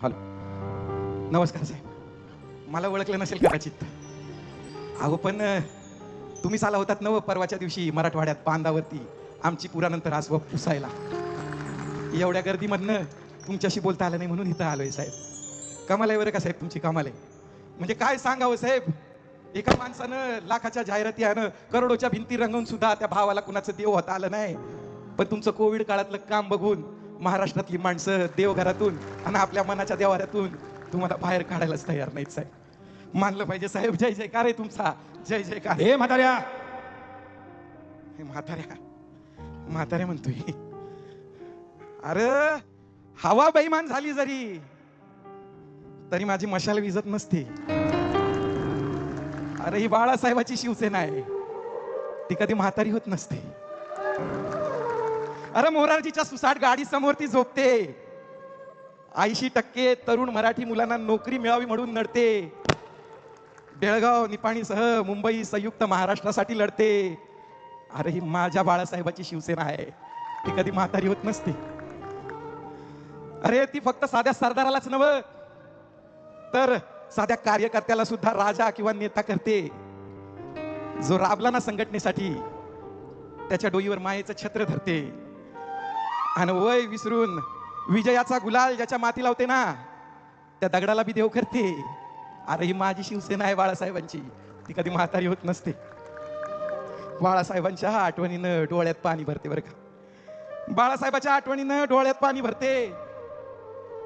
Hello. नमस्कार साहेब. मला ओळखलं नसेल कदाचित. अहो पण तुम्हीच आला होतात ना परवाच्या दिवशी मराठवाड्यात बांधावरती आमची पुरानंतर आसवा पुसायला. एवढ्या गर्दीमधनं तुमच्याशी बोलता आलं नाही म्हणून इथं आलोय साहेब. कमाल आहे बरं का साहेब, तुमची कमाल आहे. म्हणजे काय सांगावं साहेब, एका माणसानं लाखाच्या जाहिराती आणं करोडोच्या भिंती रंगवून सुद्धा त्या भावाला कुणाचं देव होता आलं नाही. पण तुमचं कोविड काळातलं काम बघून महाराष्ट्रातली माणसं देवघरातून आणि आपल्या मनाच्या देवाऱ्यातून तुम्हाला बाहेर काढायलाच तयार नाहीत साहेब. मानलं पाहिजे साहेब. जय जयकार आहे तुमचा, जय जयकार. हे म्हाताऱ्या, हे म्हाताऱ्या म्हाताऱ्या म्हणतोय. अरे हवा बेईमान झाली जरी तरी माझी मशाल विजत नसते. अरे ही बाळासाहेबाची शिवसेना आहे, ती कधी म्हातारी होत नसते. अरे मोरारजीच्या सुसाट गाडी समोर ती झोपते. 80% तरुण मराठी मुलांना नोकरी मिळावी म्हणून लढते. बेळगाव निपाणीसह मुंबई संयुक्त महाराष्ट्रासाठी लढते. अरे ही माझ्या बाळासाहेबाची शिवसेना आहे, ती कधी म्हातारी होत नसते. अरे ती फक्त साध्या सरदारालाच नव्हे तर साध्या कार्यकर्त्याला सुद्धा राजा किंवा नेता करते. जो राबला ना संघटनेसाठी त्याच्या डोईवर मायेचं छत्र धरते आणि वय विसरून विजयाचा गुलाल ज्याच्या माती लावते ना त्या दगडाला बी देव करते. अरे ही माझी शिवसेना आहे बाळासाहेबांची, ती कधी म्हातारी होत नसते. बाळासाहेबांच्या आठवणीनं डोळ्यात पाणी भरते बरं का. बाळासाहेबाच्या आठवणीनं डोळ्यात पाणी भरते.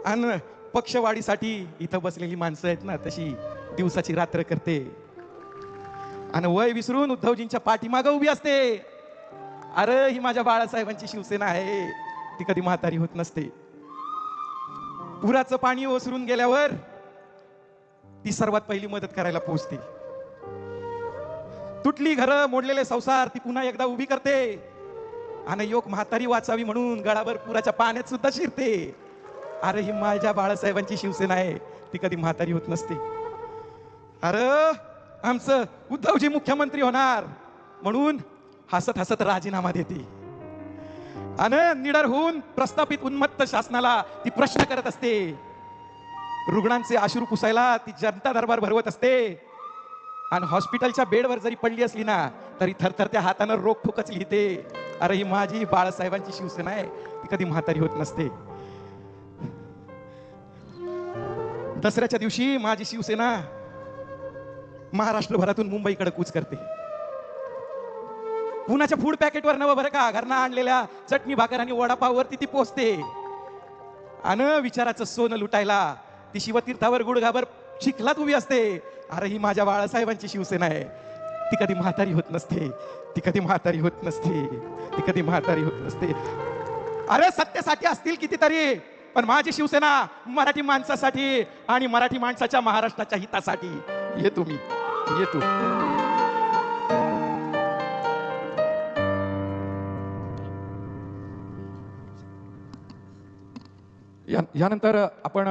आणि पक्षवाढीसाठी इथं बसलेली माणसं आहेत ना तशी दिवसाची रात्र करते आणि वय विसरून उद्धवजींच्या पाठीमागं उभी असते. अरे ही माझ्या बाळासाहेबांची शिवसेना आहे, ती कधी म्हातारी होत नसते. पुराचं पाणी ओसरून गेल्यावर ती सर्वात पहिली मदत करायला पोहोचते. तुटली घरं, मोडलेले संसार ती पुन्हा एकदा उभी करते आणि योग म्हातारी वाचावी म्हणून गळाभर पुराच्या पाण्यात सुद्धा शिरते. अरे ही माझ्या बाळासाहेबांची शिवसेना आहे, ती कधी म्हातारी होत नसते. अरे आमचं उद्धवजी मुख्यमंत्री होणार म्हणून हसत हसत राजीनामा देते आणि निडर होऊन प्रस्थापित उन्मत्त शासनाला ती प्रश्न करत असते. रुग्णांचे अश्रू पुसायला ती जनता दरबार भरवत असते आणि हॉस्पिटलच्या बेडवर जरी पडली असली ना तरी थरथरत्या हातानं रोखोकच लिहिते. अरे ही माझी बाळासाहेबांची शिवसेना आहे, ती कधी म्हातारी होत नसते. दसऱ्याच्या दिवशी माझी शिवसेना महाराष्ट्रभरातून मुंबईकडे कूच करते. पुण्याच्या फूड पॅकेटवर नवं बरं का, घरनं आणलेल्या चटणी भाकर आणि वडापाववरती ती पोचते आणि विचाराचं सोनं लुटायला ती शिवतीर्थावर गुडघाभर चिखलात उभी असते. अरे ही माझ्या बाळासाहेबांची शिवसेना आहे, ती कधी म्हातारी होत नसते, ती कधी म्हातारी होत नसते, ती कधी म्हातारी होत नसते. अरे सत्तेसाठी असतील कितीतरी, पण माझी शिवसेना मराठी माणसासाठी आणि मराठी माणसाच्या महाराष्ट्राच्या हितासाठी. ये तुम्ही ये तू. यानंतर आपण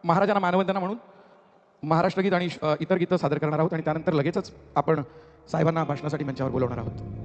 महाराजांना मानवंदना म्हणून महाराष्ट्र गीत आणि इतर गीतं सादर करणार आहोत आणि त्यानंतर लगेचच आपण साहेबांना भाषणासाठी मंचावर बोलवणार आहोत.